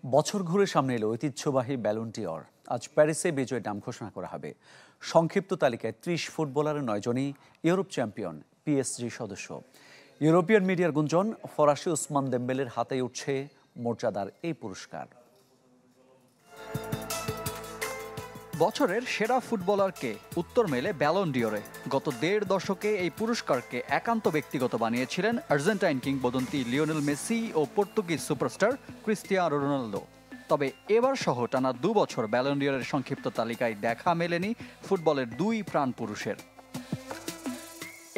বছর ঘুরে সামনে এলো ঐতিহ্যবাহী ব্যালন ডি'অর। আজ প্যারিসে বিজয়ীর নাম ঘোষণা করা হবে। সংক্ষিপ্ত তালিকায় ৩০ ফুটবলারের ৯ জনই ইউরোপ চ্যাম্পিয়ন পিএসজি সদস্য। ইউরোপিয়ান মিডিয়ার গুঞ্জন, ফরাসি ওসমান দেম্বেলের হাতেই উঠছে মর্যাদার এই পুরস্কার। বছরের সেরা ফুটবলারকে উত্তর মেলে ব্যালন ডি'অরে। গত দেড় দশকে এই পুরস্কারকে একান্ত ব্যক্তিগত বানিয়েছিলেন আর্জেন্টাইন কিংবদন্তি লিওনেল মেসি ও পর্তুগিজ সুপারস্টার ক্রিস্টিয়ানো রোনালদো। তবে এবার সহ টানা ২ বছর ব্যালন ডি'অরের সংক্ষিপ্ত তালিকায় দেখা মেলেনি ফুটবলের দুই প্রাণ পুরুষের।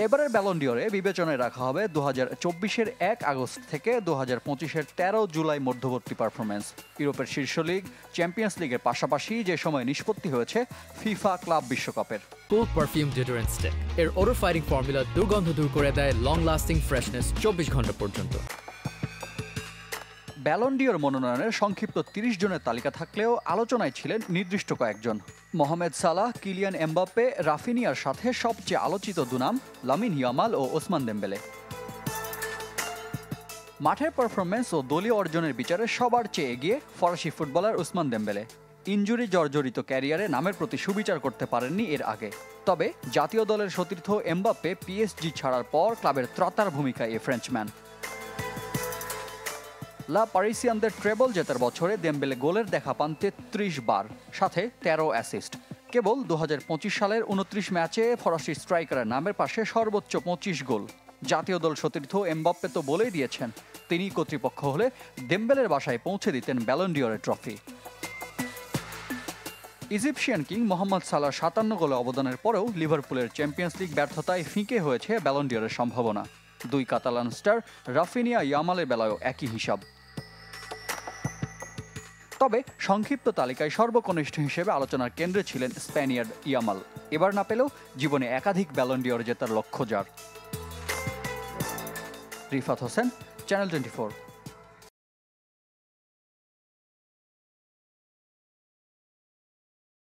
এবারের ব্যালন ডি'অরে বিবেচনায় রাখা হবে ২০২৪-এর ১ আগস্ট থেকে ২০২৫-এর ১৩ জুলাই মধ্যবর্তী পারফরমেন্স। ইউরোপের শীর্ষ লিগ, চ্যাম্পিয়ন্স লিগের পাশাপাশি যে সময় নিষ্পত্তি হয়েছে ফিফা ক্লাব বিশ্বকাপের। Cool Perfume Deodorant Stick এর odor fighting ফর্মুলা দুর্গন্ধ দূর করে দেয় লং লাস্টিং ফ্রেশনেস ২৪ ঘন্টা পর্যন্ত। ব্যালন ডি'অর মনোনয়নের সংক্ষিপ্ত ৩০ জনের তালিকা থাকলেও আলোচনায় ছিলেন নির্দিষ্ট কয়েকজন। মোহামেদ সালাহ, কিলিয়ান এমবাপ্পে, রাফিনিয়ার সাথে সবচেয়ে আলোচিত দুনাম লামিন ইয়ামাল ও ওসমান দেম্বেলে। মাঠের পারফরমেন্স ও দলীয় অর্জনের বিচারে সবার চেয়ে এগিয়ে ফরাসি ফুটবলার ওসমান দেম্বেলে। ইনজুরি জর্জরিত ক্যারিয়ারে নামের প্রতি সুবিচার করতে পারেননি এর আগে। তবে জাতীয় দলের সতীর্থ এমবাপ্পে পিএসজি ছাড়ার পর ক্লাবের ত্রাতার ভূমিকায় এ ফ্রেঞ্চম্যান। লা পারিসিয়ানদের ট্রেবল জেতার বছরে দেম্বেলে গোলের দেখা পান ৩৩ বার, সাথে ১৩ অ্যাসিস্ট। কেবল ২০২৫ সালের ২৯ ম্যাচে ফরাসি স্ট্রাইকারের নামের পাশে সর্বোচ্চ ২৫ গোল। জাতীয় দল সতীর্থ এমবাপ্পে তো বলেই দিয়েছেন, তিনি কর্তৃপক্ষ হলে দেম্বেলের বাসায় পৌঁছে দিতেন ব্যালন ডি'অরের ট্রফি। ইজিপশিয়ান কিং মোহাম্মদ সালাহর ৫৭ গোলে অবদানের পরেও লিভারপুলের চ্যাম্পিয়ন্স লিগ ব্যর্থতায় ফিকে হয়েছে ব্যালন ডি'অরের সম্ভাবনা। দুই কাতালান স্টার রাফিনিয়া, ইয়ামালের বেলায়ও একই হিসাব। তবে সংক্ষিপ্ত তালিকায় সর্বকনিষ্ঠ হিসেবে আলোচনার কেন্দ্রে ছিলেন স্প্যানিয়ার্ড ইয়ামাল। এবার না পেলেও জীবনে একাধিক ব্যালন ডি'অর জেতার লক্ষ্য যার। রিফাত হোসেন, চ্যানেল 24।